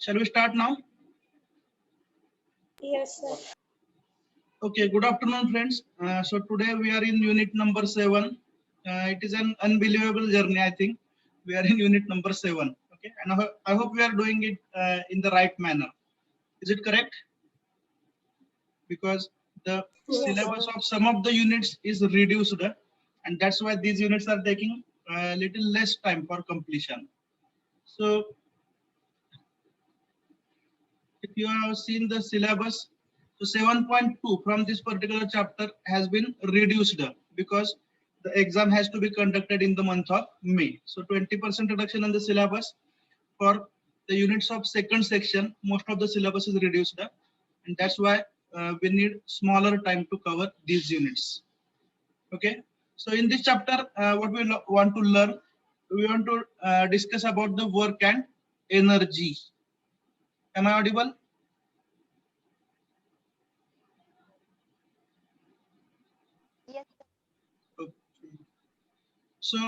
Shall we start now? Yes, sir. Okay, good afternoon, friends. So today we are in unit number 7. It is an unbelievable journey, I think. We are in unit number 7. Okay, and I hope we are doing it in the right manner. Is it correct? Because the syllabus of some of the units is reduced, and that's why these units are taking a little less time for completion. So if you have seen the syllabus, so 7.2 from this particular chapter has been reduced because the exam has to be conducted in the month of May. So 20% reduction in the syllabus. For the units of second section, most of the syllabus is reduced, and that's why we need smaller time to cover these units. Okay, so in this chapter, what we want to learn, we want to discuss about the work and energy. Am I audible? Yes. Okay. So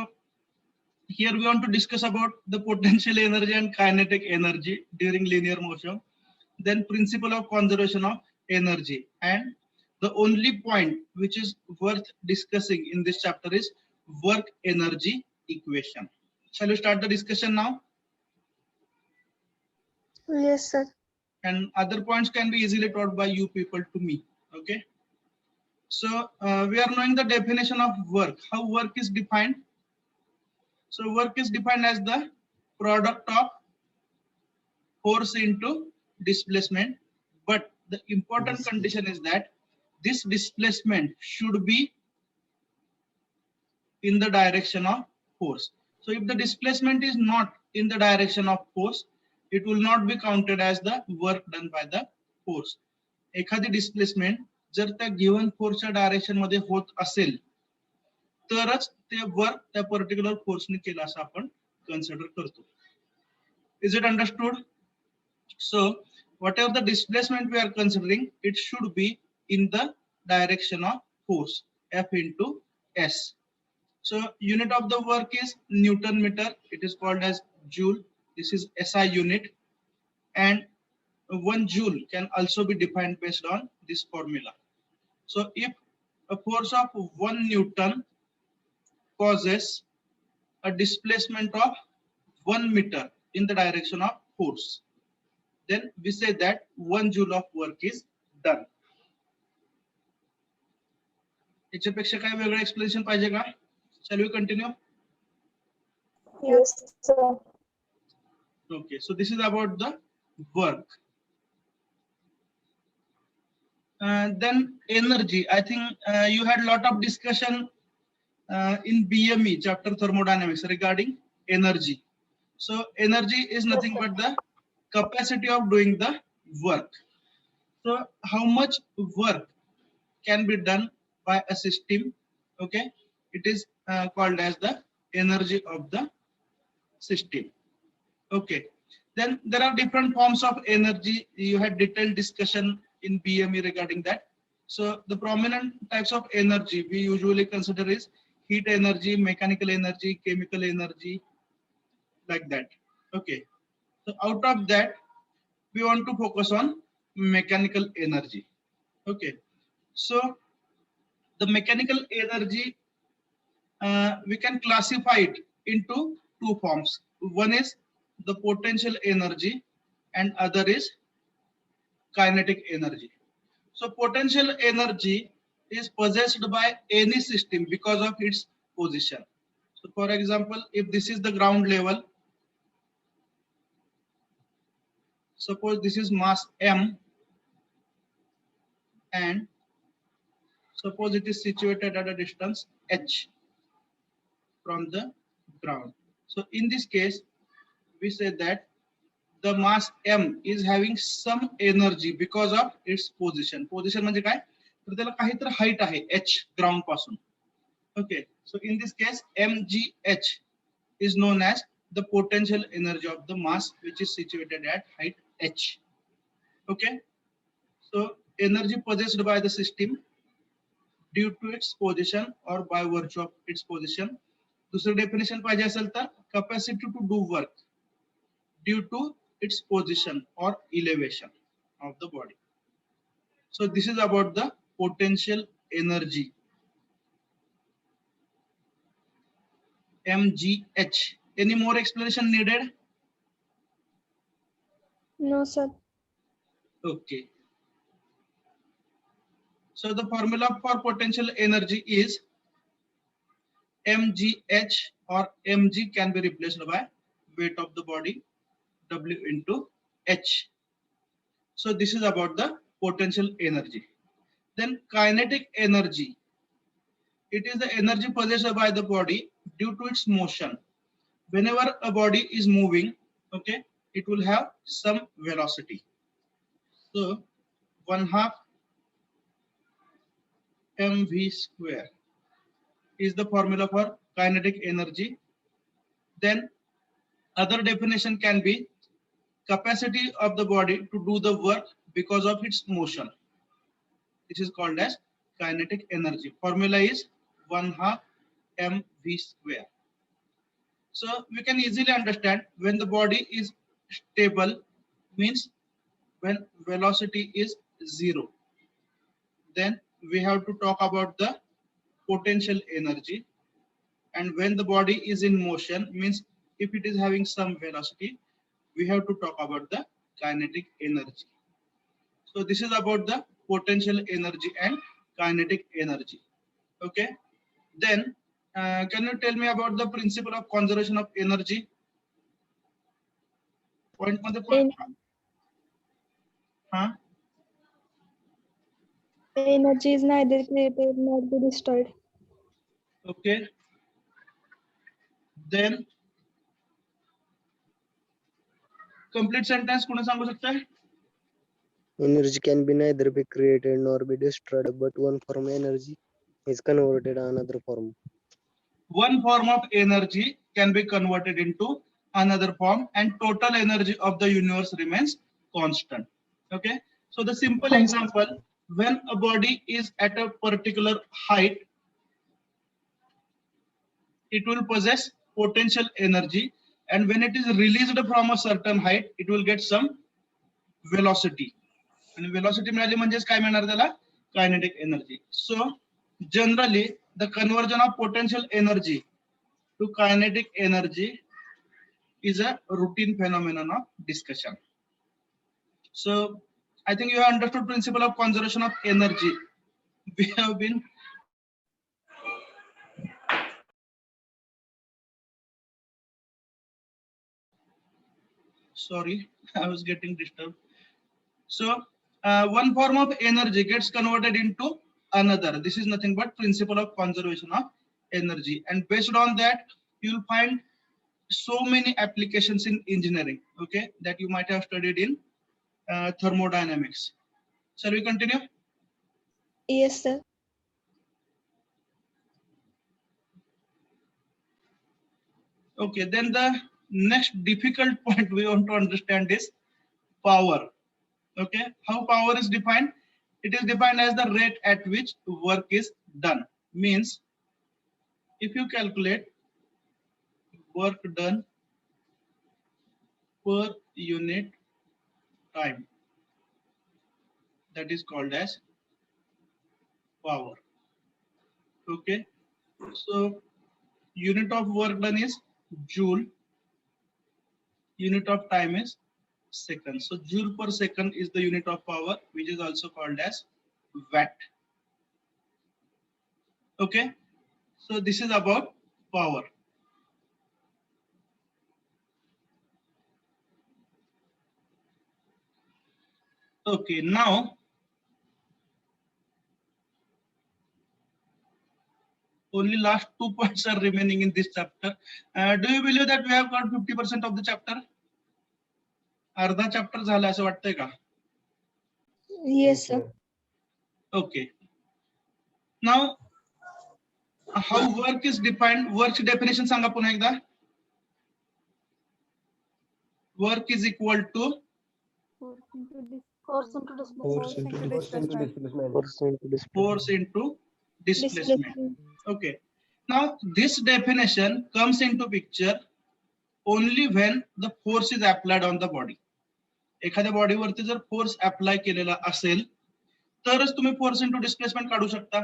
here we want to discuss about the potential energy and kinetic energy during linear motion, then principle of conservation of energy, and the only point which is worth discussing in this chapter is work energy equation. Shall we start the discussion now? Yes, sir. And other points can be easily taught by you people to me. Okay. So we are knowing the definition of work. How work is defined? So work is defined as the product of force into displacement, but the important condition is that this displacement should be in the direction of force. So if the displacement is not in the direction of force, it will not be counted as the work done by the force. एखादी displacement जर त्या given फोर्सच्या direction मध्ये होत असेल तरच ते work त्या particular फोर्सने केलं असं आपण कन्सिडर करतो. Is it understood? So whatever the displacement we are considering, it should be in the direction of force, F into S. So unit of the work is Newton meter. It is called as joule. This is SI unit, and 1 joule can also be defined based on this formula. So if a force of 1 Newton causes a displacement of 1 meter in the direction of force, then we say that 1 joule of work is done. याच्यापेक्षा काय वेगळं explanation पाहिजे का? Shall we continue? Yes, sir. Okay, so this is about the work. Then energy. I think you had a lot of discussion in BME chapter thermodynamics regarding energy. So energy is nothing but the capacity of doing the work. So how much work can be done by a system? Okay, it is called as the energy of the system. Okay, then there are different forms of energy. You had detailed discussion in BME regarding that. So the prominent types of energy we usually consider is heat energy, mechanical energy, chemical energy, like that. Okay, so out of that we want to focus on mechanical energy. Okay, so the mechanical energy, we can classify it into two forms. One is the potential energy and other is kinetic energy. So potential energy is possessed by any system because of its position. So for example, if this is the ground level, suppose this is mass M and suppose it is situated at a distance h from the ground. So in this case, we say that the mass M is having some energy because of its position. Position म्हणजे काय? तर त्याला काहीतरी height आहे h ground पासून. Okay, so in this case, mgh is known as the potential energy of the mass which is situated at height h. Okay, so energy possessed by the system due to its position or by virtue of its position. दुसरं definition पाहिजे असेल तर capacity to do work due to its position or elevation of the body. So this is about the potential energy, mgh. Any more explanation needed? No, sir. Okay. So the formula for potential energy is mgh, or mg can be replaced by weight of the body, w into h. So this is about the potential energy. Then kinetic energy. It is the energy possessed by the body due to its motion. Whenever a body is moving, okay, it will have some velocity. So 1/2 mv square is the formula for kinetic energy. Then other definition can be capacity of the body to do the work because of its motion. This is called as kinetic energy. Formula is 1/2 mv square. So we can easily understand when the body is stable, means when velocity is 0. Then we have to talk about the potential energy. And when the body is in motion, means if it is having some velocity, we have to talk about the kinetic energy. So this is about the potential energy and kinetic energy. Okay. Then can you tell me about the principle of conservation of energy? Point मध्ये point. Huh? Energy is neither created nor be destroyed. Okay. Then complete sentence कोणी सांगू शकता? Energy can be neither be created nor be destroyed, but one form energy is converted to another form. One form of energy can be converted into another form, and total energy of the universe remains constant. Okay. So the simple example, when a body is at a particular height, it will possess potential energy, and when it is released from a certain height, it will get some velocity. And velocity मिळाली म्हणजेच काय मिळणार त्याला? Kinetic energy. So generally the conversion of potential energy to kinetic energy is a routine phenomenon of discussion. So I think you have understood principle of conservation of energy. We have been sorry, I was getting disturbed. So one form of energy gets converted into another. This is nothing but principle of conservation of energy, and based on that you'll find so many applications in engineering, okay, that you might have studied in thermodynamics. Shall we continue? Yes, sir. Okay, then the next difficult point we want to understand is power. Okay, how power is defined? It is defined as the rate at which work is done. Means if you calculate work done per unit time, that is called as power. Okay, so unit of work done is joule, unit of time is second. So joule per second is the unit of power, which is also called as watt. Okay, so this is about power. Okay, now only last 2 points are remaining in this chapter. Do you believe that we have got 50% of the chapter? अर्धा chapter झाला असं वाटतंय का? Yes, sir. Okay. Now, how work is defined? Work's definition सांगा पुन्हा एकदा. Work is equal to force into displacement. Okay. Now, this definition comes into picture only when the force is applied on the body. एखाद्या बॉडीवरती जर force apply केलेला असेल तरच तुम्ही force into displacement काढू शकता.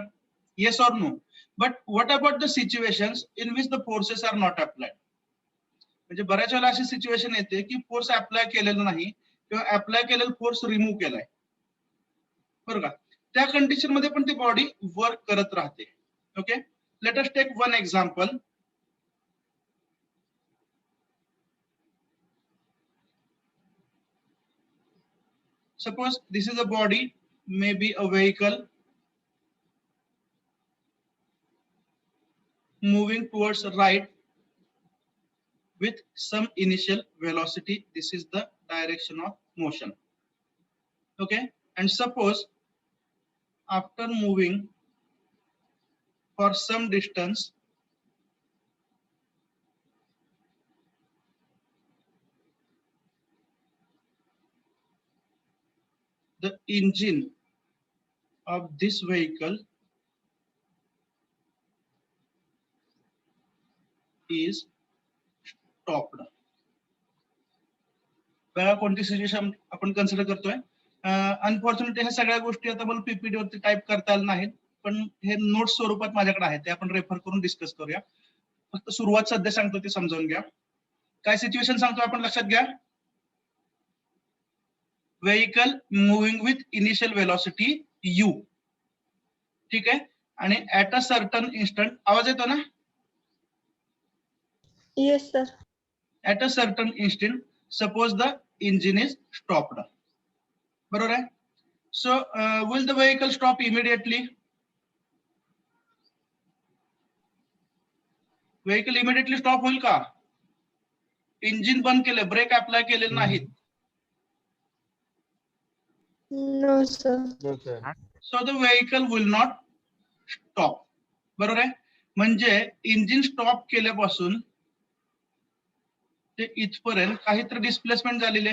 Yes or no. But what about the situations in which the forces are not applied. म्हणजे बऱ्याच वेळेला अशी सिच्युएशन येते की फोर्स अप्लाय केलेला नाही किंवा अप्लाय केलेला फोर्स रिमूव्ह केलाय, बरं का. त्या कंडिशन मध्ये पण ती बॉडी वर्क करत राहते. Okay, let us take one example. Suppose this is a body, maybe a vehicle moving towards right with some initial velocity. This is the direction of motion. Okay, and suppose after moving for some distance, the engine of this vehicle is stopped. बघा कोणती situation आपण consider करतोय. Unfortunately ह्या सगळ्या गोष्टी आता मला PPT वरती टाइप करता आल्या नाहीत, पण हे नोट्स स्वरूपात माझ्याकडे आहे, ते आपण रेफर करून डिस्कस करूया. फक्त सुरुवात सध्या सांगतो ते समजावून घ्या. काय सिच्युएशन सांगतो आपण लक्षात घ्या. Vehicle moving with initial velocity u. ठीक आहे, आणि ऍट अ सर्टन इन्स्टंट, आवाज येतो ना? Yes, sir. At a certain instant, suppose the engine is stopped. बरोबर आहे. So will the vehicle stop immediately? Vehicle immediately stop होईल का? इंजिन बंद केले, ब्रेक अप्लाय केलेले नाहीत. No, sir. No, sir. So the vehicle will not stop. बरोबर आहे. म्हणजे इंजिन स्टॉप केल्यापासून ते इथपर्यंत काहीतरी डिस्प्लेसमेंट झालेले.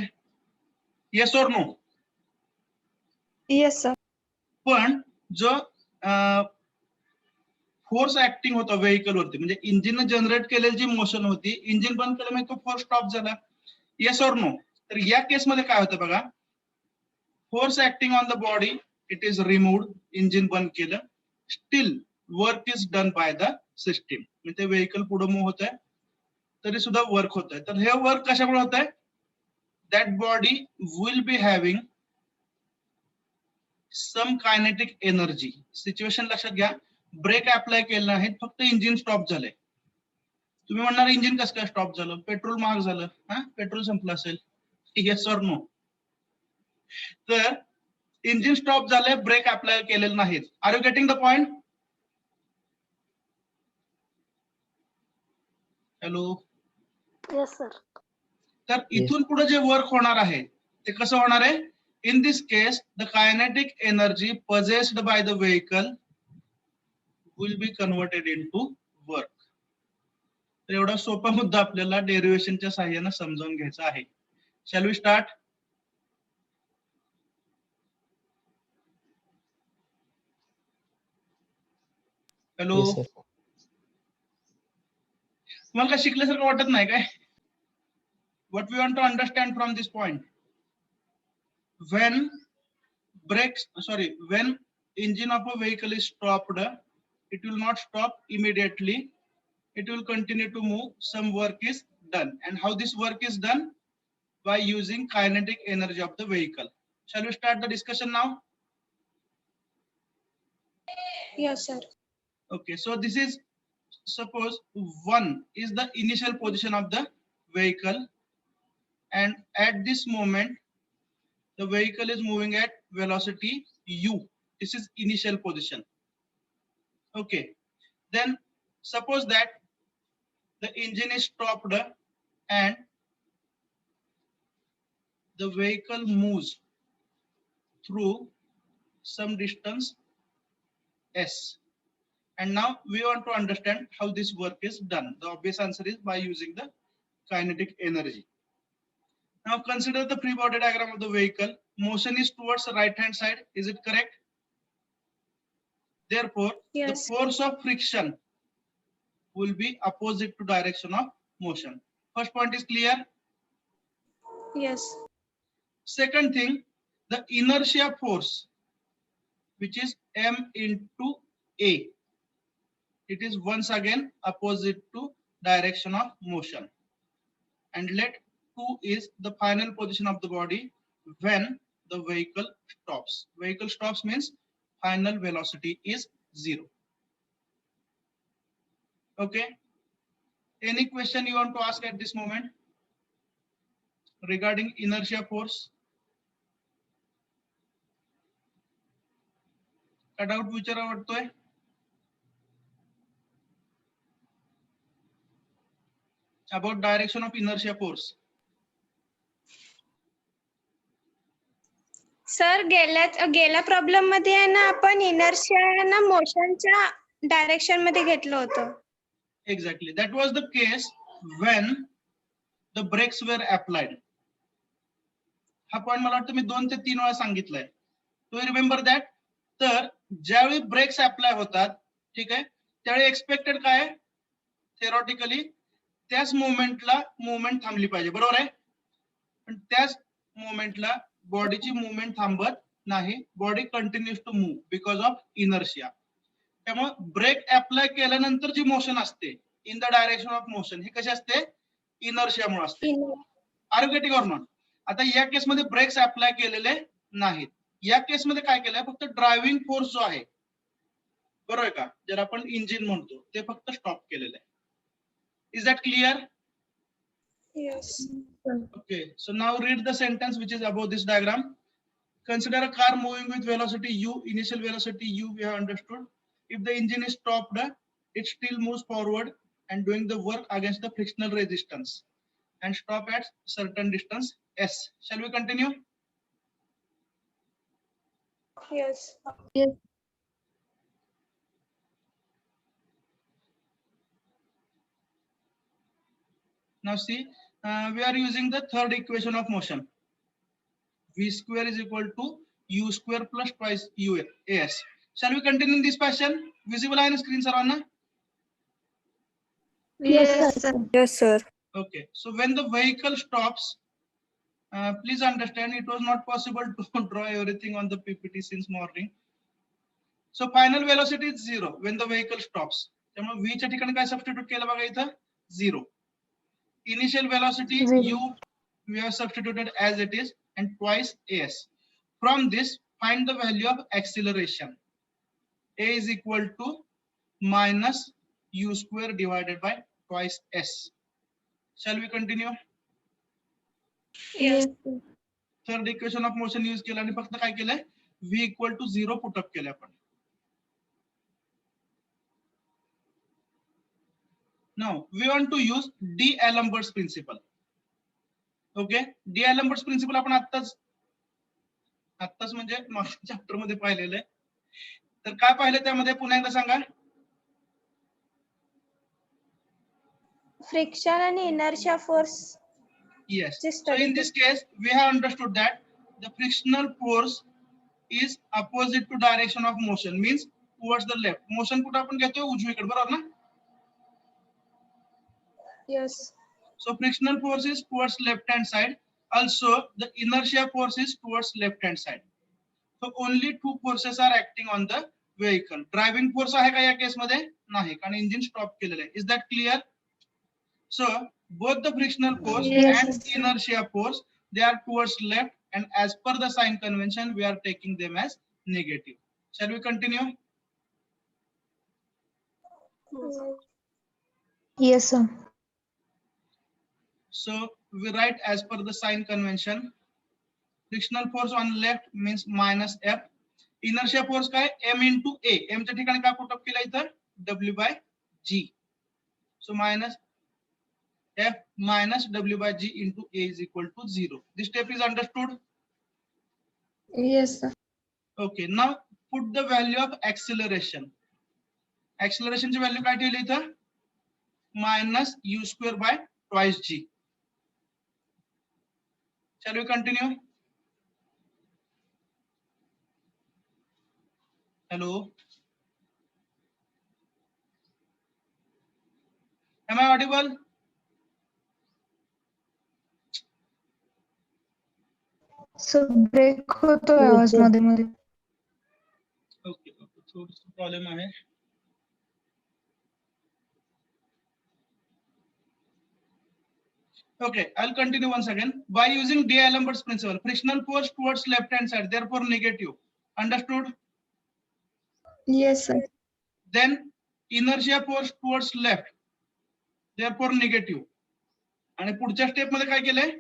Yes or no? Yes, sir. पण जो फोर्स ऍक्टिंग होता व्हेकल वरती, म्हणजे इंजिन जनरेट केलेली जी मोशन होती, इंजिन बंद केल्यामुळे तो फोर्स स्टॉप झाला. Yes or no? तर या केसमध्ये काय होतं बघा, force acting on the body it is removed, engine बंद केलं, still work is done by the system. म्हणजे व्हेकल पुढे मूव्ह होत आहे तरी सुद्धा वर्क होत आहे. तर हे वर्क कशामुळे होत आहे? That body will be having some kinetic energy. Situation लक्षात घ्या, ब्रेक अप्लाय केलं नाही, फक्त इंजिन स्टॉप झालंय. तुम्ही म्हणणार इंजिन कसं काय स्टॉप झालं? पेट्रोल महाग झालं, पेट्रोल संपलं असेल. Yes or no? तर इंजिन स्टॉप झालंय, ब्रेक अप्लाय केलेलं नाहीत. Are you getting the point? Hello? Yes, sir. तर इथून पुढे जे वर्क होणार आहे ते कसं होणार आहे? In this case the kinetic energy possessed by the vehicle will be converted into work. तर एवढा सोपा मुद्दा आपल्याला डेरिव्हेशनच्या सहाय्याने समजावून घ्यायचा आहे. Shall we start? Hello? Yes, sir. तुम्हाला काय शिकल्यासारखं वाटत नाही काय? What we want to understand from this point, when when engine of a vehicle is stopped, it will not stop immediately, it will continue to move, some work is done. And how this work is done? By using kinetic energy of the vehicle. Shall we start the discussion now? Yes, sir. Okay, so this is, suppose 1 is the initial position of the vehicle, and at this moment the vehicle is moving at velocity u. This is initial position. Okay, then suppose that the engine is stopped and the vehicle moves through some distance s. And now we want to understand how this work is done. The obvious answer is by using the kinetic energy. Now consider the free body diagram of the vehicle. Motion is towards the right hand side. Is it correct? Therefore, Yes. the force of friction will be opposite to direction of motion. First point is clear? Yes. Second thing, the inertia force, which is M into A. It is once again opposite to direction of motion. And let 2 is the final position of the body when the vehicle stops. Vehicle stops means final velocity is 0. Okay. Any question you want to ask at this moment regarding inertia force? का doubt विचारा वाटतोय? About direction of inertia force. Sir गेल्या problem मध्ये आहे ना आपण inertia ना मोशनच्या direction मध्ये घेतलं होतं. Exactly. That was the case when the brakes were applied. हा पॉइंट मला वाटतं मी 2 ते 3 वेळा सांगितलंय. Do you remember that? तर ज्यावेळी ब्रेक्स अप्लाय होतात, ठीक आहे, त्यावेळी एक्सपेक्टेड काय आहे? थेरॉटिकली त्याच मोमेंटला मूवमेंट थांबली पाहिजे, बरोबर आहे? पण त्याच मोमेंटला बॉडीची मूवमेंट थांबत नाही. Body continues to move because of inertia. त्यामुळे ब्रेक अप्लाय केल्यानंतर जी मोशन असते in the direction of motion, हे कशी असते? इनर्शियामुळे असते. Are you getting or not? आता या केसमध्ये ब्रेक्स अप्लाय केलेले नाहीत. या केसमध्ये काय केलंय? फक्त ड्रायव्हिंग फोर्स जो आहे, बरोबर आहे का, ज्याला आपण इंजिन म्हणतो, ते फक्त स्टॉप केलेलं आहे. Is that clear? Yes. Okay, so now read the sentence which is above this diagram. Consider a car moving with velocity u, initial velocity u we have understood. If the engine is stopped, it still moves forward and doing the work against the frictional resistance and stop at certain distance s. Shall we continue? Yes. Yes. Now see, we are using the third equation of motion. V square is equal to u square plus twice u as. Shall we continue in this fashion? Visible on screen, Sarvana? Yes, sir. Yes, sir. Okay, so when the vehicle stops, please understand it was not possible to draw everything on the PPT since morning. So final velocity is 0 when the vehicle stops. त्यामुळे v च्या ठिकाणी काय substitute केलं बघा इथं? 0. Initial velocity Zero. u we have substituted as it is and twice as. From this, find the value of acceleration. A is equal to minus u square divided by twice s. Shall we continue? Yes. sir. Third equation of motion use केलं आणि फक्त काय केलंय? v equal to 0 put up केलं आपण. Now we want to use D'Alembert's principle. Okay, D'Alembert's principle आपण आत्ताच म्हणजे मागच्या चॅप्टर मध्ये पाहिलेलं आहे. तर काय पाहिलं त्यामध्ये पुन्हा एकदा सांगा. फ्रिक्शन आणि inertia force. Yes. Just So in study this case, we have understood that the frictional force is opposite to direction of motion, means towards the left. Motion कुठं आपण घेतोय? उजवीकडे, बरोबर ना? Yes. So frictional force is towards left hand side. Also, the inertia force is towards left hand side. So only two forces are acting on the vehicle. Driving force आहे का या case मध्ये? नाही, कारण इंजिन स्टॉप केलेलं आहे. Is that clear? So both the frictional force Yes, and sir. inertia force, they are towards left, and as per the sign convention, we are taking them as negative. Shall we continue? Yes, sir. So we write as per the sign convention. Frictional force on left means minus F. Inertia force काय? M into A. M च्या ठिकाणी काय put up केलं इथं? W by G. So minus F minus W by G into A is equal to 0. This step is understood? Yes, sir. Okay, now put the value of acceleration. Acceleration ची value काय ठेवली इथं? Minus u square by twice g. Shall we continue? Hello? Am I audible? So break होतोय आवाज मध्ये मध्ये. Okay okay, थोडस problem आहे. Okay, I'll continue once again. By using D'Alembert's principle, frictional force towards left hand side, therefore negative. Understood? Yes sir. Then inertia force towards left, therefore negative. आणि पुढच्या step मध्ये काय केलंय?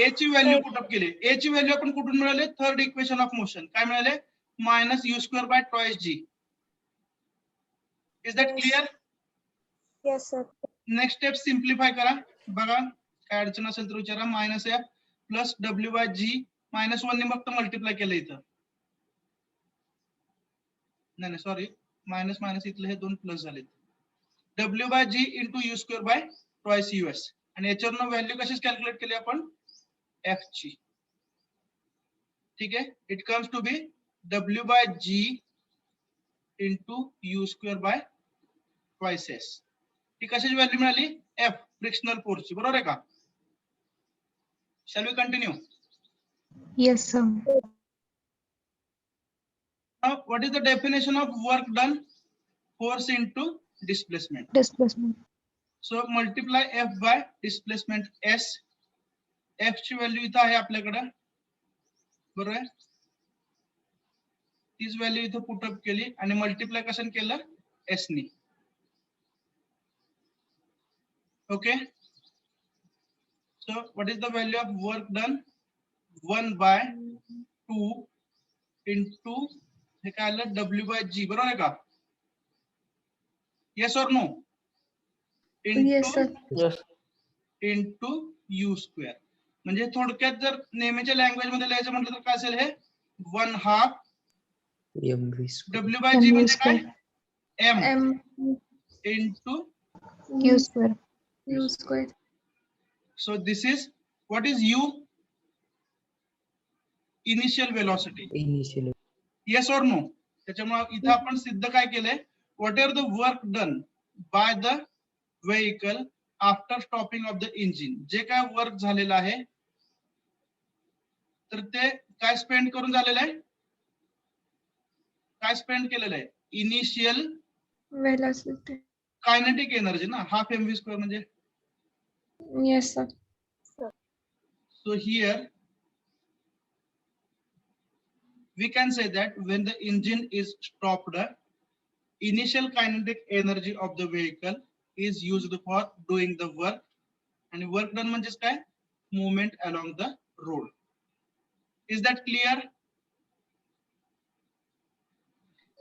A ची value put up केली. A ची value आपण कुठून मिळाले? Third equation of motion. काय मिळाले? Minus u square by twice g. Is that clear? Yes, sir. Next step simplify करा. बघा काय अडचण असेल तर विचारा. Minus f plus w by g minus 1 ने फक्त मल्टिप्लाय केलं इथं. नाही सॉरी, मायनस मायनस इथले हे दोन प्लस झाले. w by g into u square by twice us. आणि याच्यावरनं व्हॅल्यू कशीच कॅल्क्युलेट केली आपण? f ची. ठीक आहे. It comes to be w by g into u square by twice s. ती कशाची व्हॅल्यू मिळाली? f, फ्रिक्शनल फोर्सची. बरोबर आहे का? Shall we continue? Yes sir. Now, what is the definition of work done? Force into displacement. Displacement. So multiply f by displacement s. f ची value इथं आहे आपल्याकडे. बरोबर आहे? तीच व्हॅल्यू इथं पुटअप केली आणि मल्टिप्लाय कशाने केलं? s knee. Okay. So what is the value of work done? 1 by 2 into हे काय आलं? w by g. बरोबर आहे का? Yes or no? Yes sir. Into u square. म्हणजे थोडक्यात जर नेहमीच्या लँग्वेज मध्ये लिहायचं म्हटलं तर काय असेल हे? 1/2 w by g म्हणजे काय? m M into U square. U square. so this is what is u? Initial velocity. Yes or no? त्याच्यामुळे इथं आपण सिद्ध काय केलंय? Whatever the work done by the vehicle after stopping of the engine, जे काय work झालेलं आहे तर ते काय स्पेंड करून झालेलं आहे? काय स्पेंड केलेलं आहे? Initial Velocity. कायनेटिक एनर्जी ना, हाफ mv स्क्वेअर म्हणजे. Yes sir. So here we can say that when the engine is stopped, initial kinetic energy of the vehicle is used for doing the work. And work done म्हणजे काय? Movement along the road. Is that clear?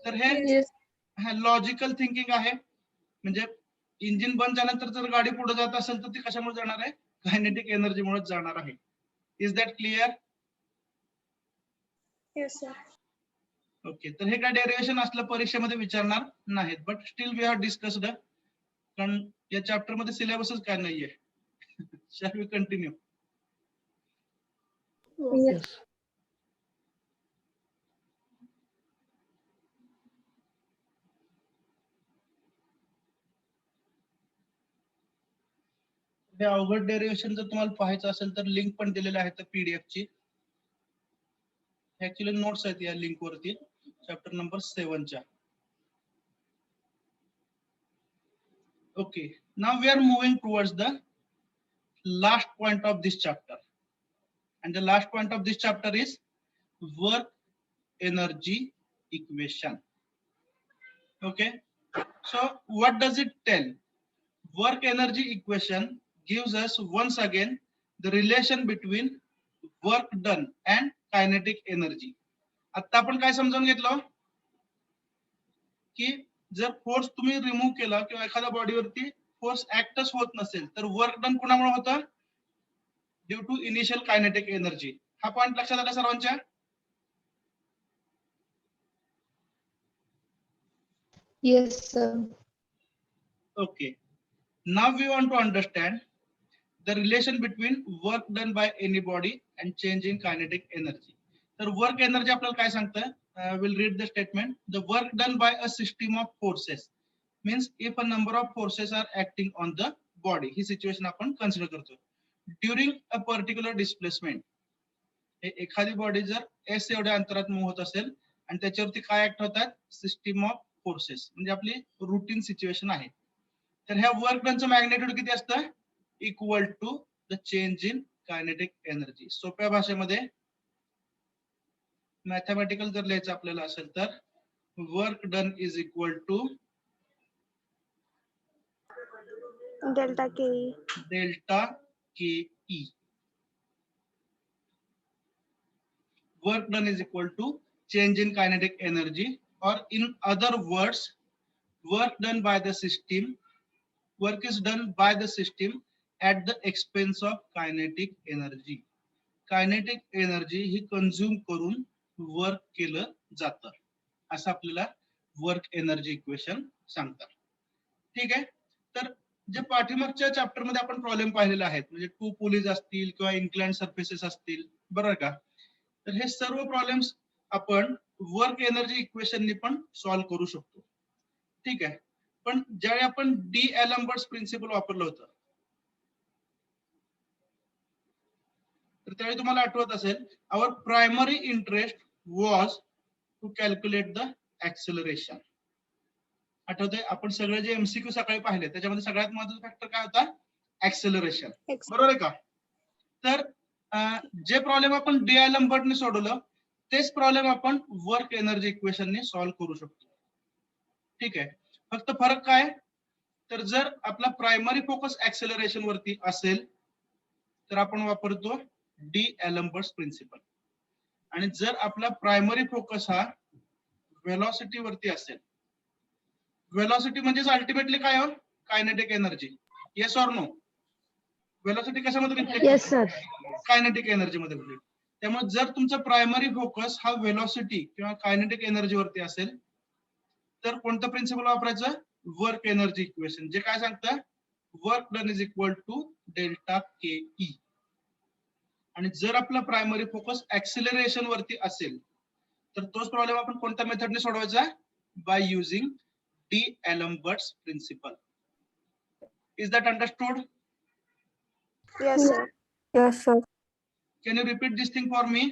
तर हे logical thinking आहे. म्हणजे engine बंद झाल्यानंतर जर गाडी पुढे जात असेल तर ती कशामुळे जाणार आहे? कायनेटिक एनर्जी मुळे जाणार आहे. Is that clear? Yes, sir. Okay. तर हे काय डेरिवेशन असलं परीक्षेमध्ये विचारणार नाहीत, but still we have discussed. कारण या चॅप्टर मध्ये सिलेबसच काय नाहीये. Shall we continue? Yes. हे अवघड डेरिवेशन जर तुम्हाला पाहायचं असेल तर लिंक पण दिलेली आहे तर पीडीएफ ची. ऍक्च्युअली नोट्स आहेत या लिंक वरती चॅप्टर नंबर 7 च्या. Okay, now we are moving towards the last point of this chapter, and the last point of this chapter is work energy equation. Okay, so what does it tell? Work energy equation gives us once again the relation between work done and kinetic energy. आता आपण काय समजून घेतलं की जर force तुम्ही remove केला किंवा एखाद्या बॉडीवरती फोर्स ऍक्टच होत नसेल तर वर्क डन कुणामुळे होतं? Due to initial kinetic energy. हा पॉइंट लक्षात आला सर्वांच्या? Yes sir. Okay. Now we want to understand the relation between work done by any body and change in kinetic energy. तर वर्क एनर्जी आपल्याला काय सांगतं? We'll read the statement. The work done by a system of forces means if a number of forces are acting on the body. He situation आपण consider करतो. During a particular displacement, एखादी body जर S एवढ्या अंतरात move होत असेल आणि त्याच्यावरती काय ऍक्ट होतात, सिस्टीम ऑफ फोर्सेस, म्हणजे आपली रुटीन सिच्युएशन आहे. तर ह्या वर्क डनचं मॅग्नेट्यूड किती असतं, equal to the change in kinetic energy. सोप्या भाषेमध्ये मॅथमॅटिकल जर लिहायचं आपल्याला असेल तर work done is equal to delta K delta K E. Work done is equal to change in kinetic energy, or in other words, work done by the system, work is done by the system at the expense of kinetic energy. Kinetic energy he consume करून work केलं जातं, असं आपल्याला work energy equation सांगतात. ठीक आहे. तर जे पाठीमागच्या चॅप्टर मध्ये आपण प्रॉब्लेम पाहिलेले आहेत, म्हणजे टू पुलीज असतील किंवा इन्क्लाइंड सरफेसेस असतील, बरोबर का, तर हे सर्व प्रॉब्लेम्स आपण वर्क एनर्जी इक्वेशननी पण सॉल्व्ह करू शकतो. ठीक आहे. पण ज्यावेळी आपण डी एलम्बर्ट्स प्रिन्सिपल वापरलं होतं, तर त्यावेळी तुम्हाला आठवत असेल, our primary interest was to calculate the acceleration. आठवतंय, आपण सगळे जे एमसीक्यू सकाळी पाहिले त्याच्यामध्ये सगळ्यात महत्त्वाचा फॅक्टर काय होता, ऍक्सेलरेशन, बरोबर आहे का. तर जे प्रॉब्लेम आपण डी एलम्बर्टने सोडवलं तेच प्रॉब्लेम आपण वर्क एनर्जी इक्वेशनने सॉल्व्ह करू शकतो. ठीक आहे. फक्त फरक काय, तर जर आपला प्रायमरी फोकस ऍक्सेलरेशन वरती असेल तर आपण वापरतो डी एलम्बर्ट्स प्रिन्सिपल, आणि जर आपला प्रायमरी फोकस हा व्हेलॉसिटी वरती असेल, व्हेलॉसिटी म्हणजे अल्टिमेटली काय हो, kinetic energy. Yes or no, velocity कशामध्ये reflect yes sir. Kinetic energy मध्ये रिफ्लेक्ट. त्यामुळे जर तुमचा प्रायमरी फोकस हा व्हेलॉसिटी किंवा कायनेटिक एनर्जी वरती असेल तर कोणतं प्रिन्सिपल वापरायचं, वर्क एनर्जी इक्वेशन, जे काय सांगतं, work done is equal to delta K E. आणि जर आपला प्रायमरी फोकस ऍक्सेलरेशन वरती असेल तर तोच प्रॉब्लेम आपण कोणत्या मेथडने सोडवायचा, by using d Alembert's principle. Is that understood? Yes sir. Yes, sir. Can you repeat this thing for me?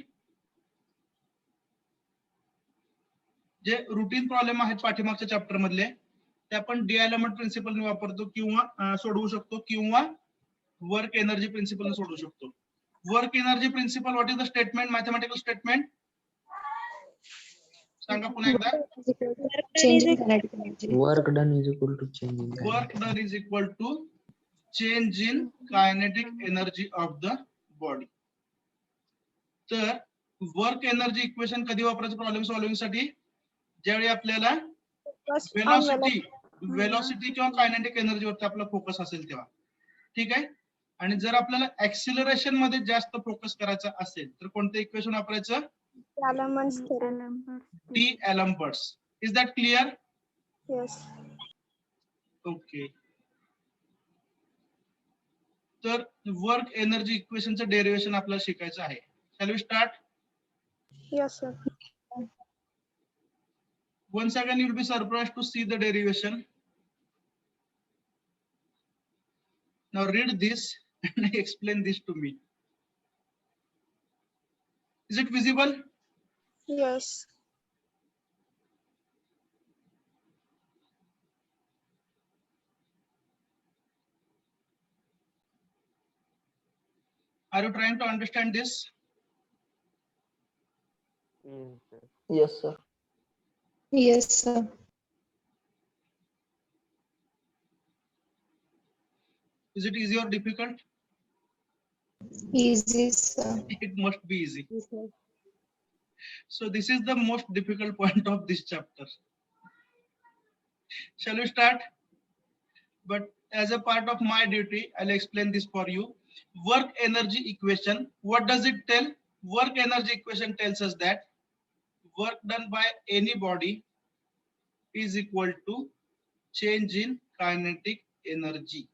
जे रुटीन प्रॉब्लेम आहेत पाठीमागच्या चॅप्टर मधले ते आपण डी एलम्बर्ट प्रिन्सिपल वापरतो किंवा सोडवू शकतो, किंवा वर्क एनर्जी प्रिन्सिपल सोडवू शकतो. Work energy principle, what is the statement, mathematical statement सांगा पुन्हा एकदा. Change in kinetic energy. Work done is equal to change in work kinetic done is equal to change in kinetic energy of the body. तर work energy equation कधी वापरायचं problem solving साठी, ज्यावेळी आपल्याला velocity किंवा कायनेटिक एनर्जी वरती आपला focus असेल तेव्हा. ठीक आहे. आणि जर आपल्याला ऍक्सिलरेशन मध्ये जास्त फोकस करायचा असेल तर कोणतं इक्वेशन वापरायचं, d Alembert's. Is that clear? Yes. Okay. तर वर्क एनर्जी इक्वेशनचं डेरिव्हेशन आपल्याला शिकायचं आहे. Shall we start? Yes sir. Once again, you'll be surprised to see the derivation. Now read this and explain this to me. Is it visible? Yes. Are you trying to understand this? Yes, sir. Yes, sir. Is it easy or difficult? Easy, sir. It must be easy. So this is the most difficult point of this chapter. Shall we start? But as a part of my duty, I'll explain this for you. Work energy equation, what does it tell? Work energy equation tells us that work done by any body is equal to change in kinetic energy.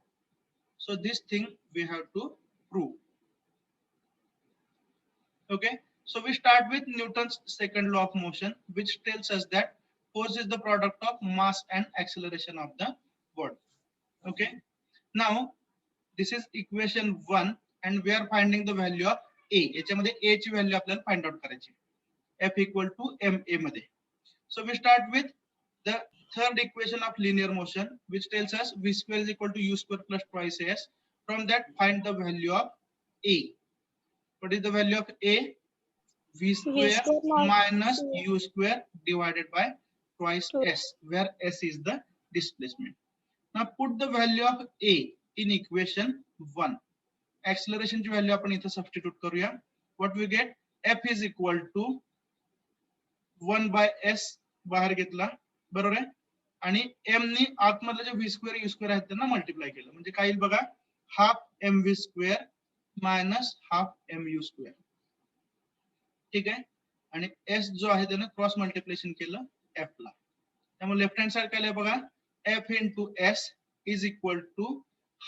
So this thing we have to prove. Okay, so we start with Newton's second law of motion, which tells us that force is the product of mass and acceleration of the body. Okay, now this is equation 1 and we are finding the value of ए, याच्यामध्ये ए ची value आपल्याला find out करायची. F equal to ma मध्ये. So we start with the third equation of linear motion, which tells us v square is equal to u square plus twice s. From that, find the value of a. What is the value of a? V square square minus u square divided by twice s, where s is the displacement. Now put the value of a in equation 1. Acceleration ची value आपण इथे substitute करूया. What we get? F is equal to 1 by s बाहेर घेतला, बरोबर आहे, आणि m नी आतमधले जे v square u square आहेत त्यांना मल्टिप्लाय केलं, म्हणजे काय येईल बघा, half mv square minus half mu square. ठीक आहे, आणि s जो आहे त्याने क्रॉस मल्टिप्लिकेशन केलं f ला, त्यामुळे लेफ्ट हँड साइड काय बघा, f into s is equal to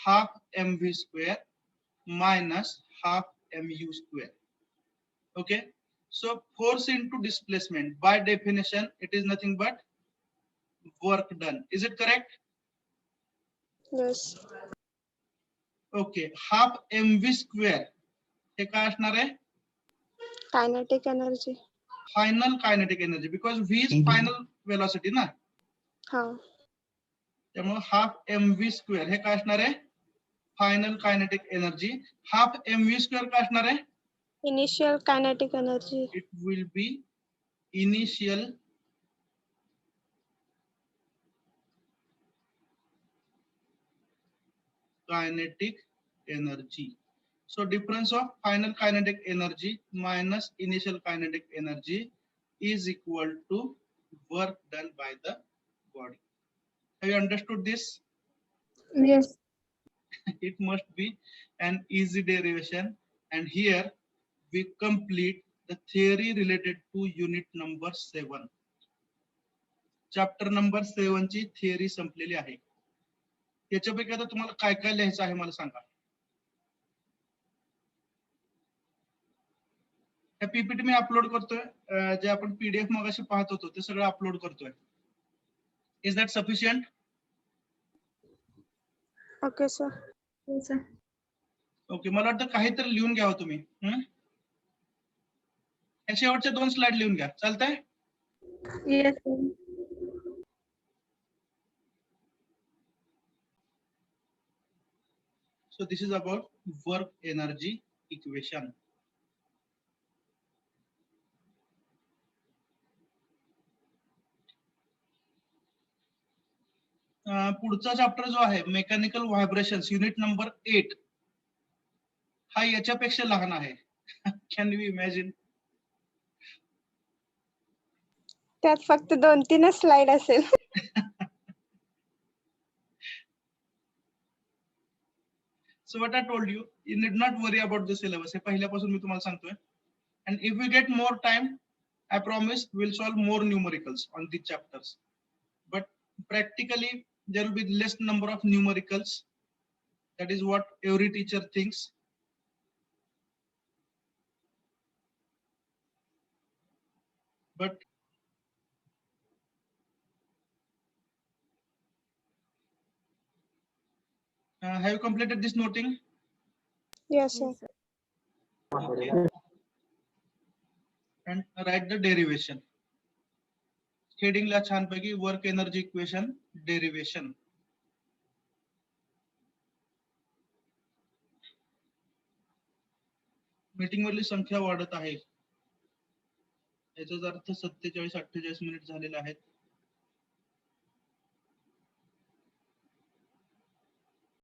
half mv square minus half mu square. Okay, so force into displacement, by definition it is nothing but work done. Is it correct? Yes. Okay, half mv square हे काय असणार आहे? Kinetic energy. Final kinetic energy, because v is final velocity ना, हा. त्यामुळे half mv square हे काय असणार आहे? Final kinetic energy. Half mv square काय असणार आहे? Initial kinetic energy. It will be initial kinetic energy. So difference of final kinetic energy minus initial kinetic energy is equal to work done by the body. Have you understood this? Yes. It must be an easy derivation, and here we complete the theory related to unit number 7. Chapter number 7 ची theory संपलेली आहे. याच्यापैकी आता तुम्हाला काय काय लिहायचं आहे मला सांगा. हे पीपीटी मी अपलोड करतोय, जे आपण पीडीएफ मगाशी पाहत होतो ते सगळं अपलोड करतोय. Is that sufficient? Okay, sir. Yes, sir. Okay, मला वाटतं काहीतरी लिहून घ्यावं तुम्ही. या शेवटच्या 2 स्लाइड लिहून घ्या, चालतंय? Yes, sir. So this is about work energy equation. पुढचा चॅप्टर जो आहे मेकॅनिकल व्हायब्रेशन्स, युनिट नंबर 8, हा याच्यापेक्षा लहान आहे. Can you imagine? त्यात फक्त 2-3 स्लाइड असेल. So what I told you, you need not worry about the syllabus. हे पहिल्यापासून मी तुम्हाला सांगतोय. And if we get more time, I promise we'll solve more numericals on these chapters. But practically there will be less number of numericals. That is what every teacher thinks. But have you completed this noting? Yes, sir. And write the derivation. Heading ला छानपैकी work energy equation derivation. Meeting मधली संख्या वाढत आहे, याचा अर्थ 47-48 minute झालेले आहेत.